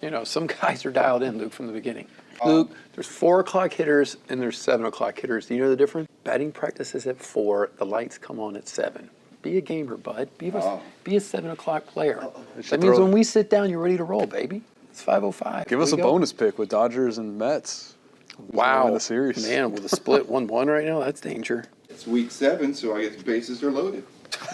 You know, some guys are dialed in, Luke, from the beginning. Luke, there's 4 o'clock hitters and there's 7 o'clock hitters. Do you know the difference? Batting practice is at 4. The lights come on at 7. Be a gamer, bud. Be a 7 o'clock player. That means when we sit down, you're ready to roll, baby. It's 5:05. Give us a bonus pick with Dodgers and Mets. Wow. Win the series. Man, with a split 1-1 right now, that's danger. It's week 7, so I guess bases are loaded.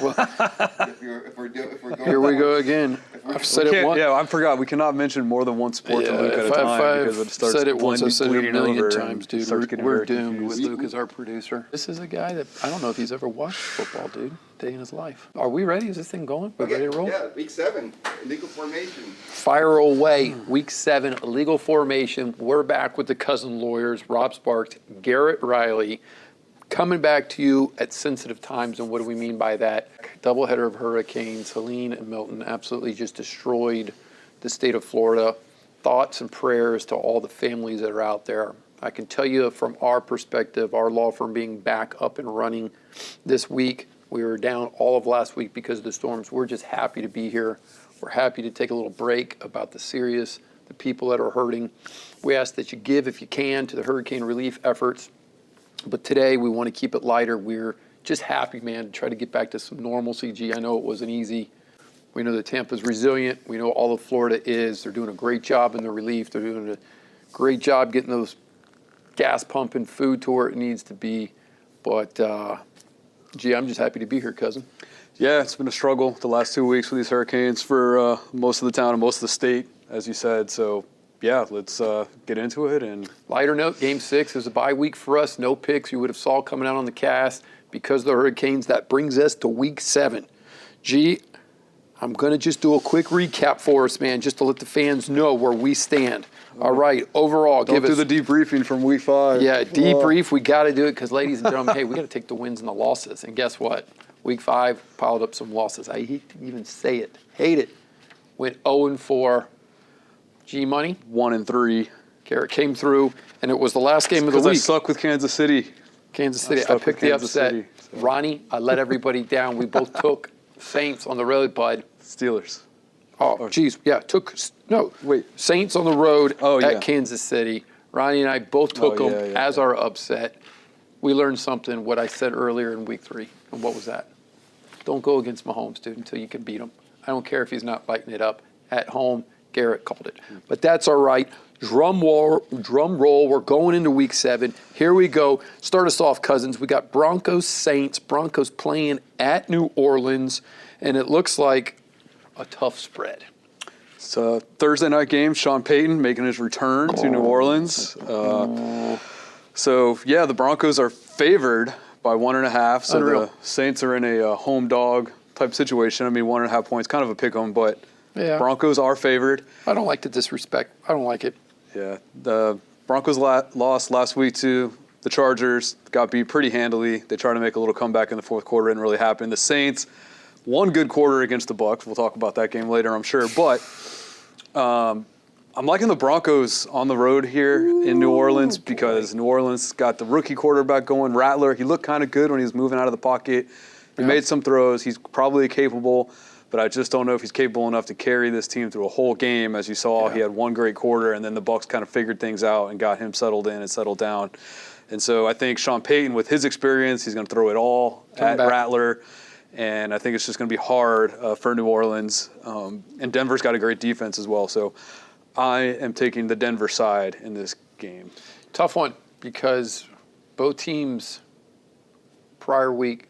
Well, if we're going here we go again. I've said it once. Yeah, I forgot. We cannot mention more than one sport to Luke at a time because it starts said it once. I've said it a million times, dude. We're doomed confused. with Luke as our producer. This is a guy that I don't know if he's ever watched football, dude. Day in his life. Are we ready? Is this thing going? We're ready to roll? Yeah, week 7, illegal formation. Fire away. Week 7, illegal formation. We're back with the cousin lawyers, Rob Sparks, Garrett Riley. Coming back to you at sensitive times, and what do we mean by that? Doubleheader of hurricanes, Helene and Milton absolutely just destroyed the state of Florida. Thoughts and prayers to all the families that are out there. I can tell you from our perspective, our law firm being back up and running this week, we were down all of last week because of the storms. We're just happy to be here. We're happy to take a little break about the serious, the people that are hurting. We ask that you give, if you can, to the hurricane relief efforts. But today we want to keep it lighter. We're just happy, man, to try to get back to some normalcy. Gee, I know it wasn't easy. We know that Tampa's resilient. We know all of Florida is. They're doing a great job in the relief. They're doing a great job getting those gas pumping food to where it needs to be. But, gee, I'm just happy to be here, cousin. Yeah, it's been a struggle the last 2 weeks with these hurricanes for most of the town and most of the state, as you said. So, yeah, let's get into it. And lighter note, Game 6 is a bye week for us. No picks you would have saw coming out on the cast because of the hurricanes. That brings us to Week 7. Gee, I'm going to just do a quick recap for us, man, just to let the fans know where we stand. All right, overall, Don't do the debriefing from Week 5. Yeah, debrief. We got to do it because, ladies and gentlemen, hey, we got to take the wins and the losses. And guess what? Week 5 piled up some losses. I hate to even say it. Hate it. Went 0-4. G-Money. 1-3. Garrett came through, and it was the last game of the week. Because I suck with Kansas City. I picked the upset. City, so. Ronnie, I let everybody down. We both took Saints on the road, bud. Steelers. Oh, geez. Yeah, Saints on the road at Kansas City. Ronnie and I both took them as our upset. We learned something, what I said earlier in Week 3. And what was that? Don't go against Mahomes, dude, until you can beat him. I don't care if he's not lighting it up. At home, Garrett called it. But that's all right. Drum roll. We're going into Week 7. Here we go. Start us off, cousins. We got Broncos Saints. Broncos playing at New Orleans, and it looks like a tough spread. It's a Thursday night game. Sean Payton making his return to New Orleans. So, yeah, the Broncos are favored by 1.5. So the Saints are in a home dog type situation. I mean, 1.5 points, kind of a pick 'em, but Broncos are favored. I don't like the disrespect. I don't like it. Yeah, the Broncos lost last week to the Chargers, got beat pretty handily. They tried to make a little comeback in the fourth quarter, didn't really happen. The Saints, one good quarter against the Bucs. We'll talk about that game later, I'm sure. But I'm liking the Broncos on the road here in New Orleans because New Orleans got the rookie quarterback going, Rattler. He looked kind of good when he was moving out of the pocket. He made some throws. He's probably capable. But I just don't know if he's capable enough to carry this team through a whole game. As you saw, he had one great quarter, and then the Bucs kind of figured things out and got him settled in and settled down. And so I think Sean Payton, with his experience, he's going to throw it all at Rattler. And I think it's just going to be hard for New Orleans. And Denver's got a great defense as well. So I am taking the Denver side in this game. Tough one because both teams prior week,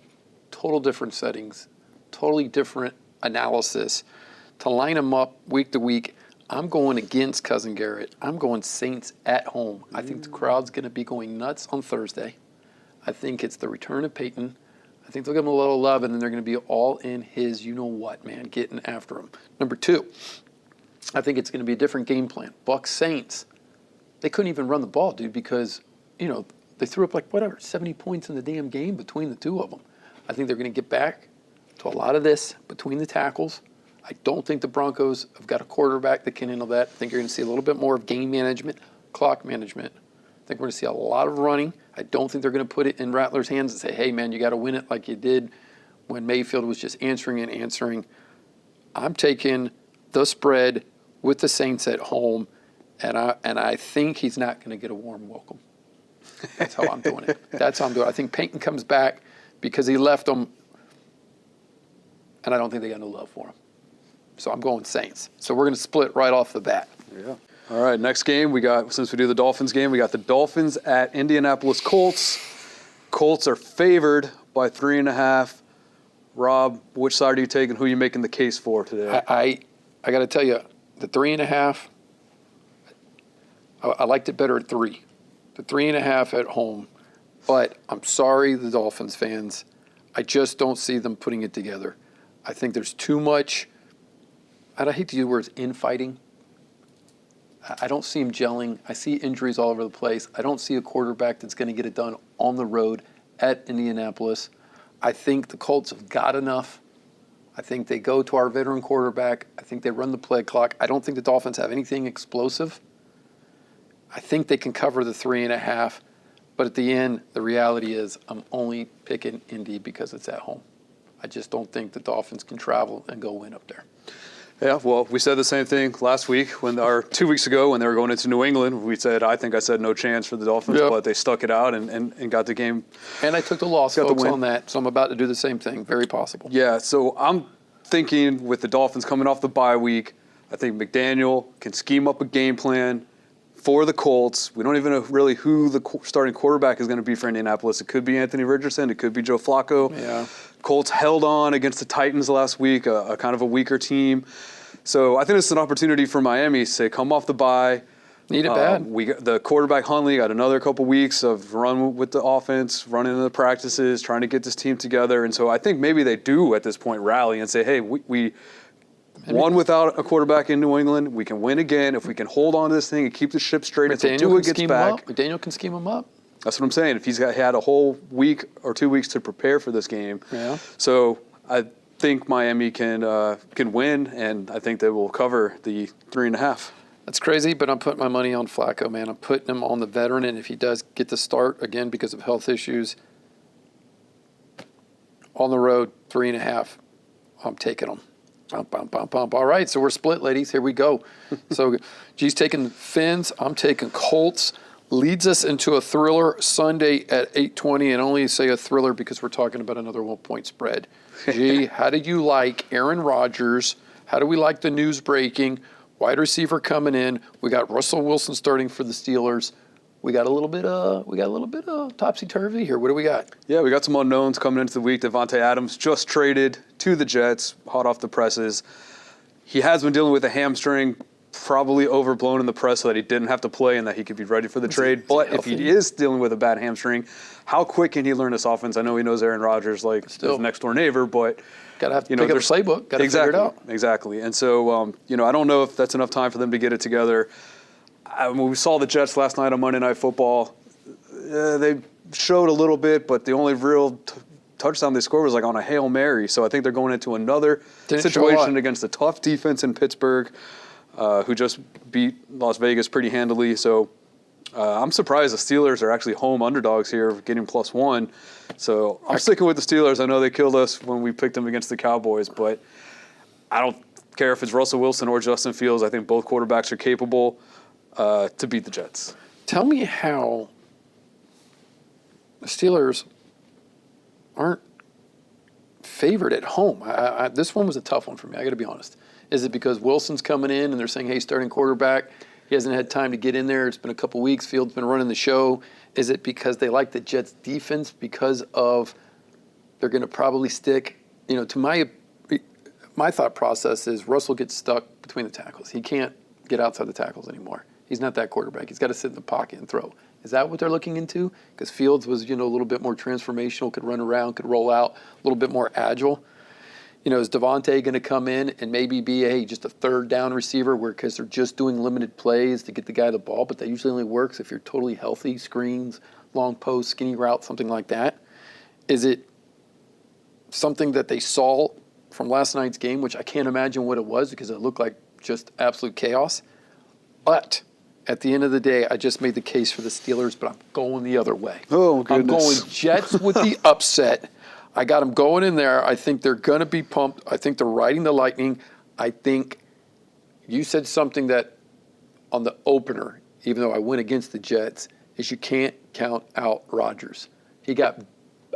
total different settings, totally different analysis. To line them up week to week, I'm going against Cousin Garrett. I'm going Saints at home. I think the crowd's going to be going nuts on Thursday. I think it's the return of Peyton. I think they'll give him a little love, and then they're going to be all in his you-know-what, man, getting after him. Number 2, I think it's going to be a different game plan. Bucs Saints, they couldn't even run the ball, dude, because, they threw up 70 points in the damn game between the two of them. I think they're going to get back to a lot of this between the tackles. I don't think the Broncos have got a quarterback that can handle that. I think you're going to see a little bit more of game management, clock management. I think we're going to see a lot of running. I don't think they're going to put it in Rattler's hands and say, hey, man, you got to win it like you did when Mayfield was just answering and answering. I'm taking the spread with the Saints at home, and I think he's not going to get a warm welcome. That's how I'm doing it. That's how I'm doing it. I think Peyton comes back because he left them, and I don't think they got no love for him. So I'm going Saints. So we're going to split right off the bat. Yeah. All right, next game we got, since we do the Dolphins game, we got the Dolphins at Indianapolis Colts. Colts are favored by 3.5. Rob, which side are you taking? Who are you making the case for today? I got to tell you, the 3.5, I liked it better at 3. The 3.5 at home. But I'm sorry, the Dolphins fans. I just don't see them putting it together. I think there's too much, and I hate to use the words infighting. I don't see him gelling. I see injuries all over the place. I don't see a quarterback that's going to get it done on the road at Indianapolis. I think the Colts have got enough. I think they go to our veteran quarterback. I think they run the play clock. I don't think the Dolphins have anything explosive. I think they can cover the 3.5. But at the end, the reality is I'm only picking Indy because it's at home. I just don't think the Dolphins can travel and go win up there. Yeah, well, we said the same thing last week, or 2 weeks ago when they were going into New England. We said, I said no chance for the Dolphins, Yep. but they stuck it out and got the game. And I took the loss, Got the folks, win. on that, so I'm about to do the same thing. Very possible. Yeah, so I'm thinking with the Dolphins coming off the bye week, I think McDaniel can scheme up a game plan for the Colts. We don't even know really who the starting quarterback is going to be for Indianapolis. It could be Anthony Richardson. It could be Joe Flacco. Yeah. Colts held on against the Titans last week, a kind of a weaker team. So I think it's an opportunity for Miami to say, come off the bye. Need it bad. We got the quarterback Hundley got another couple weeks of run with the offense, running in the practices, trying to get this team together. And so I think maybe they do at this point rally and say, hey, we won without a quarterback in New England. We can win again if we can hold on to this thing and keep the ship straight until Tua gets back. McDaniel can scheme him up. That's what I'm saying. If he's had a whole week or 2 weeks to prepare for this game. Yeah. So I think Miami can win, and I think they will cover the 3.5. That's crazy, but I'm putting my money on Flacco, man. I'm putting him on the veteran, and if he does get the start again because of health issues, on the road, 3.5, I'm taking him. Bump, bump, bump, bump. All right, so we're split, ladies. Here we go. So G's taking Fins. I'm taking Colts. Leads us into a thriller Sunday at 8:20, and only say a thriller because we're talking about another 1-point spread. G, how did you like Aaron Rodgers? How do we like the news breaking? Wide receiver coming in. We got Russell Wilson starting for the Steelers. We got a little bit of topsy-turvy here. What do we got? Yeah, we got some unknowns coming into the week. Devontae Adams just traded to the Jets, hot off the presses. He has been dealing with a hamstring, probably overblown in the press so that he didn't have to play and that he could be ready for the trade. But if he is dealing with a bad hamstring, how quick can he learn this offense? I know he knows Aaron Rodgers like his next door neighbor, but Got to have to pick up the playbook. Got to figure it out. Exactly. And so, I don't know if that's enough time for them to get it together. When we saw the Jets last night on Monday Night Football, they showed a little bit, but the only real touchdown they scored was like on a Hail Mary. So I think they're going into another situation against a tough defense in Pittsburgh, who just beat Las Vegas pretty handily. So I'm surprised the Steelers are actually home underdogs here, getting +1. So I'm sticking with the Steelers. I know they killed us when we picked them against the Cowboys, but I don't care if it's Russell Wilson or Justin Fields. I think both quarterbacks are capable to beat the Jets. Tell me how the Steelers aren't favored at home. This one was a tough one for me. I got to be honest. Is it because Wilson's coming in and they're saying, hey, starting quarterback, he hasn't had time to get in there. It's been a couple weeks. Fields been running the show. Is it because they like the Jets' defense because of they're going to probably stick? To my thought process is Russell gets stuck between the tackles. He can't get outside the tackles anymore. He's not that quarterback. He's got to sit in the pocket and throw. Is that what they're looking into? Because Fields was, a little bit more transformational, could run around, could roll out, a little bit more agile. Is Devontae going to come in and maybe be just a third down receiver because they're just doing limited plays to get the guy the ball, but that usually only works if you're totally healthy, screens, long post, skinny route, something like that? Is it something that they saw from last night's game, which I can't imagine what it was because it looked like just absolute chaos? But at the end of the day, I just made the case for the Steelers, but I'm going the other way. Oh, goodness. I'm going Jets with the upset. I got them going in there. I think they're going to be pumped. I think they're riding the lightning. I think, you said something that on the opener, even though I went against the Jets, is you can't count out Rodgers. He got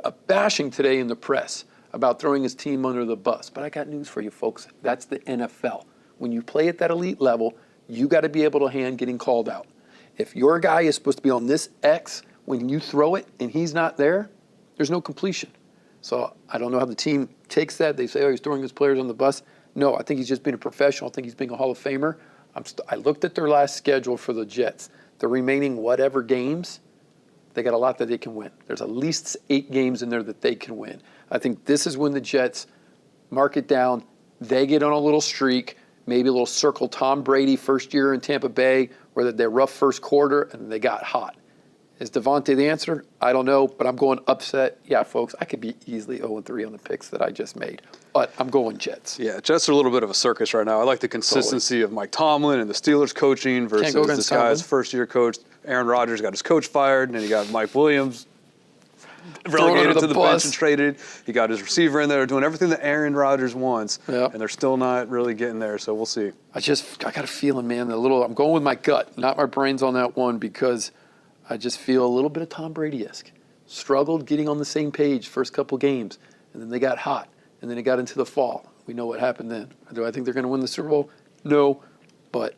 a bashing today in the press about throwing his team under the bus. But I got news for you, folks. That's the NFL. When you play at that elite level, you got to be able to hand getting called out. If your guy is supposed to be on this X, when you throw it and he's not there, there's no completion. So I don't know how the team takes that. They say, oh, he's throwing his players on the bus. No, I think he's just being a professional. I think he's being a Hall of Famer. I looked at their last schedule for the Jets. The remaining whatever games, they got a lot that they can win. There's at least 8 games in there that they can win. I think this is when the Jets mark it down. They get on a little streak, maybe a little circle Tom Brady first year in Tampa Bay, where they rough first quarter and they got hot. Is Devontae the answer? I don't know, but I'm going upset. Yeah, folks, I could be easily 0-3 on the picks that I just made, but I'm going Jets. Yeah, Jets are a little bit of a circus right now. I like the consistency of Mike Tomlin and the Steelers coaching versus go this against guy's Tomlin. first-year coach. Aaron Rodgers got his coach fired, and then he got Mike Williams Thrown relegated under to the the bench bus. and traded. He got his receiver in there doing everything that Aaron Rodgers wants, Yep. and they're still not really getting there, so we'll see. I got a feeling, man, I'm going with my gut, not my brains on that one, because I just feel a little bit of Tom Brady-esque. Struggled getting on the same page first couple games, and then they got hot, and then it got into the fall. We know what happened then. Do I think they're going to win the Super Bowl? No, but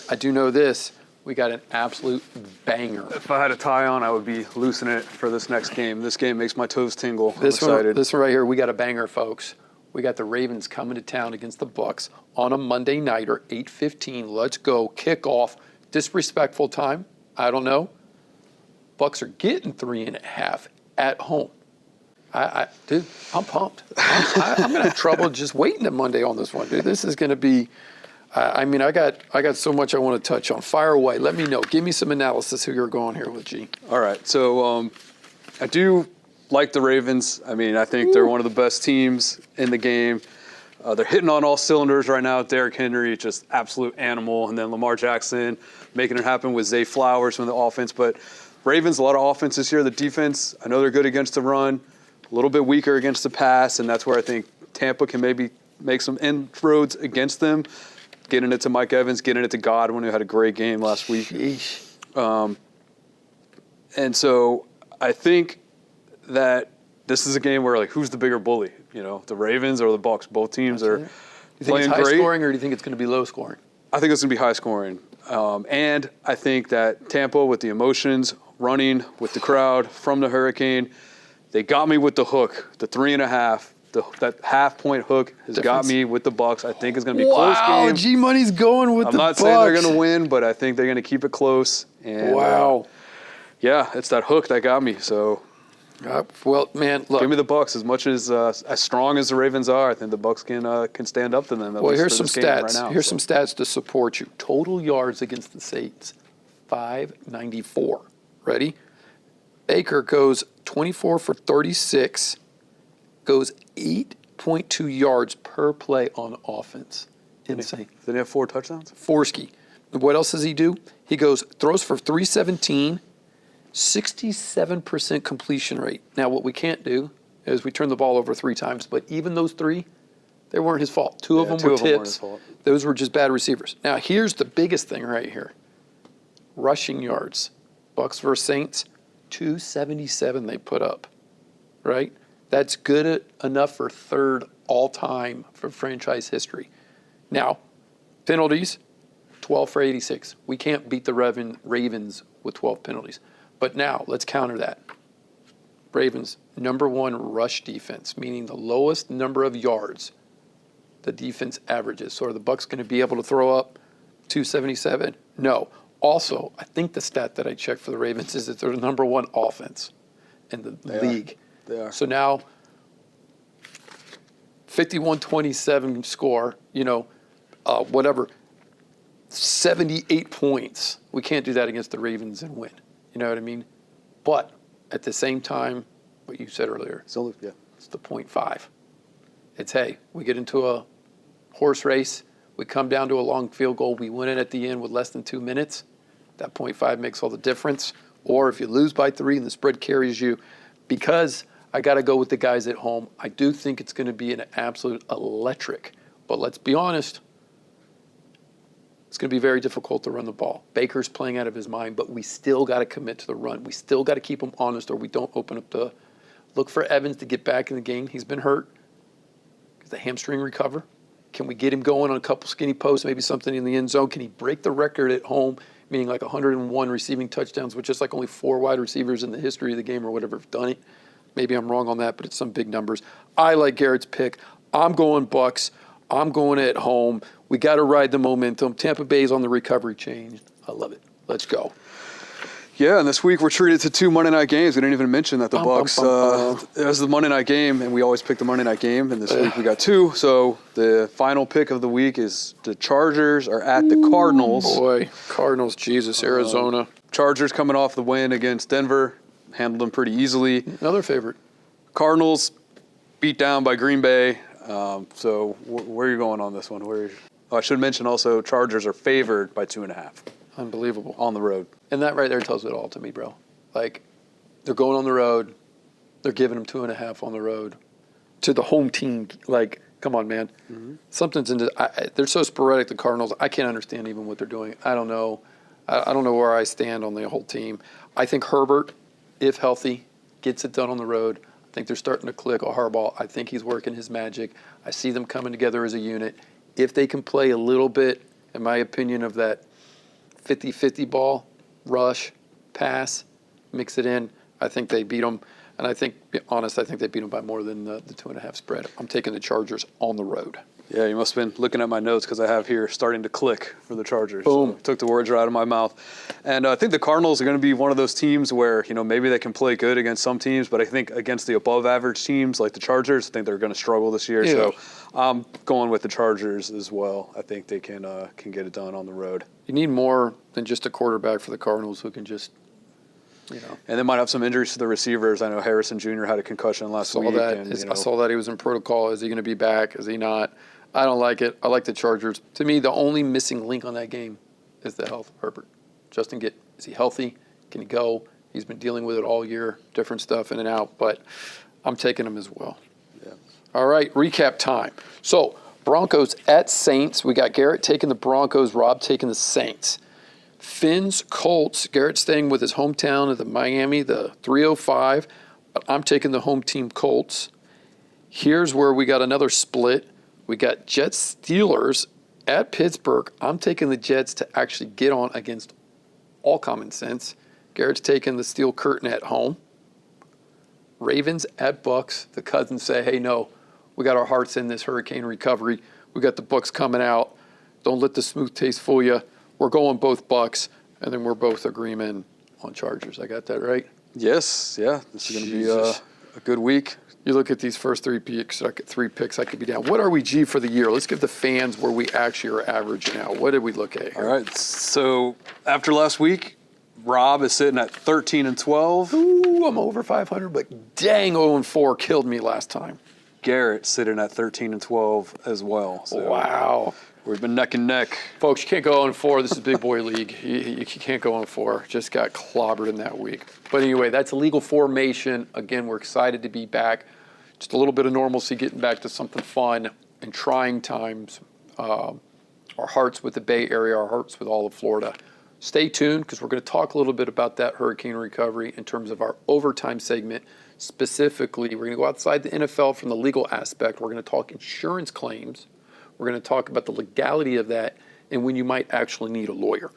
I do know this. We got an absolute banger. If I had a tie on, I would be loosening it for this next game. This game makes my toes tingle. I'm This excited. one right here, we got a banger, folks. We got the Ravens coming to town against the Bucks on a Monday nighter, 8:15. Let's go. Kickoff. Disrespectful time. I don't know. Bucks are getting 3.5 at home. Dude, I'm pumped. I'm going to have trouble just waiting to Monday on this one, dude. This is going to be. I got so much I want to touch on. Fire away. Let me know. Give me some analysis who you're going here with, G. All right, so I do like the Ravens. I mean, I think they're one of the best teams in the game. They're hitting on all cylinders right now. Derrick Henry, just absolute animal. And then Lamar Jackson making it happen with Zay Flowers from the offense. But Ravens, a lot of offense this year. The defense, I know they're good against the run, a little bit weaker against the pass, and that's where I think Tampa can maybe make some inroads against them. Getting it to Mike Evans, getting it to Godwin, who had a great game last week. Sheesh. And so I think that this is a game where, like, who's the bigger bully? You know, the Ravens or the Bucks? Both teams are You think it's playing high great. scoring, or do you think it's going to be low scoring? I think it's going to be high scoring. And I think that Tampa, with the emotions, running with the crowd from the Hurricane, they got me with the hook, the 3.5. That half-point hook has got me with the Bucks. I think it's going to be a close game. G Money's going with I'm the not Bucks. saying they're going to win, but I think they're going to keep it close. And, Wow. yeah, it's that hook that got me. So Well, man, look. give me the Bucks. As much as strong as the Ravens are, I think the Bucks can stand up to them. Well, here's some stats. Here's some stats to support you. Total yards against the Saints, 594. Ready? Baker goes 24 for 36, goes 8.2 yards per play on offense. Insane. Did he have 4 touchdowns? Forsky. What else does he do? He throws for 317, 67% completion rate. Now, what we can't do is we turn the ball over 3 times, but even those 3, they weren't his fault. 2 of them were weren't his tips. fault. Those were just bad receivers. Now, here's the biggest thing right here. Rushing yards. Bucks versus Saints, 277 they put up, right? That's good enough for 3rd all-time for franchise history. Now, penalties, 12 for 86. We can't beat the Ravens with 12 penalties. But now, let's counter that. Ravens, number 1 rush defense, meaning the lowest number of yards the defense averages. So are the Bucks going to be able to throw up 277? No. Also, I think the stat that I checked for the Ravens is that they're the number 1 offense in the league. They are. So now, 51-27 score, whatever, 78 points. We can't do that against the Ravens and win. You know what I mean? But at the same time, what you said earlier, So, yeah. it's the 0.5. It's, hey, we get into a horse race, we come down to a long field goal, we win it at the end with less than 2 minutes. That 0.5 makes all the difference. Or if you lose by 3 and the spread carries you, because I got to go with the guys at home, I do think it's going to be an absolute electric. But let's be honest, It's going to be very difficult to run the ball. Baker's playing out of his mind, but we still got to commit to the run. We still got to keep him honest, or we don't open up the look for Evans to get back in the game. He's been hurt. Does the hamstring recover? Can we get him going on a couple skinny posts, maybe something in the end zone? Can he break the record at home, meaning like 101 receiving touchdowns, which is like only 4 wide receivers in the history of the game or whatever have done it? Maybe I'm wrong on that, but it's some big numbers. I like Garrett's pick. I'm going Bucks. I'm going at home. We got to ride the momentum. Tampa Bay's on the recovery chain. I love it. Let's go. Yeah, and this week we're treated to 2 Monday night games. We didn't even mention that the Bucks it was the Monday night game, and we always pick the Monday night game. And this week we got 2. So the final pick of the week is the Chargers are at the Cardinals. Boy, Cardinals, Jesus, Arizona. Chargers coming off the win against Denver, handled them pretty easily. Another favorite. Cardinals beat down by Green Bay. So where are you going on this one? I should mention also Chargers are favored by 2.5 Unbelievable. on the road. And that right there tells it all to me, bro. Like, they're going on the road. They're giving them 2.5 on the road to the home team. Like, come on, man. Mm-hmm. Something's in the. They're so sporadic, the Cardinals. I can't understand even what they're doing. I don't know. I don't know where I stand on the whole team. I think Herbert, if healthy, gets it done on the road. I think they're starting to click. Harbaugh, I think he's working his magic. I see them coming together as a unit. If they can play a little bit, in my opinion, of that 50-50 ball, rush, pass, mix it in, I think they beat them. And I think, be honest, I think they beat them by more than the 2.5 spread. I'm taking the Chargers on the road. Yeah, you must have been looking at my notes because I have here starting to click for the Chargers. Boom. So took the words right out of my mouth. And I think the Cardinals are going to be one of those teams where, maybe they can play good against some teams, but I think against the above average teams like the Chargers, I think they're going to struggle this year. Yeah. So I'm going with the Chargers as well. I think they can get it done on the road. You need more than just a quarterback for the Cardinals who can just, And they might have some injuries to the receivers. I know Harrison Jr. had a concussion last week. I saw that he was in protocol. Is he going to be back? Is he not? I don't like it. I like the Chargers. To me, the only missing link on that game is the health of Herbert. Is he healthy? Can he go? He's been dealing with it all year, different stuff in and out, but I'm taking him as well. Yeah. All right, recap time. So, Broncos at Saints. We got Garrett taking the Broncos, Rob taking the Saints. Fins, Colts. Garrett staying with his hometown of the Miami, the 305, but I'm taking the home team Colts. Here's where we got another split. We got Jets Steelers at Pittsburgh. I'm taking the Jets to actually get on against all common sense. Garrett's taking the Steel Curtain at home. Ravens at Bucks. The Cousins say, hey, no, we got our hearts in this hurricane recovery. We got the Bucks coming out. Don't let the smooth taste fool you. We're going both Bucks, and then we're both agreement on Chargers. I got that right? Yes, yeah. This is going to be a good week. You look at these first 3 picks, I could be down. What are we, G, for the year? Let's give the fans where we actually are averaging out. What did we look at here? All right, so after last week, Rob is sitting at 13-12. Ooh, I'm over 500, but dang, 0-4 killed me last time. Garrett sitting at 13-12 as well. So Wow. we've been neck and neck. Folks, you can't go 0-4. This is Big Boy League. You can't go 0-4. Just got clobbered in that week. But anyway, that's a legal formation. Again, we're excited to be back. Just a little bit of normalcy, getting back to something fun in trying times. Our hearts with the Bay Area, our hearts with all of Florida. Stay tuned because we're going to talk a little bit about that hurricane recovery in terms of our overtime segment. Specifically, we're going to go outside the NFL from the legal aspect. We're going to talk insurance claims. We're going to talk about the legality of that and when you might actually need a lawyer.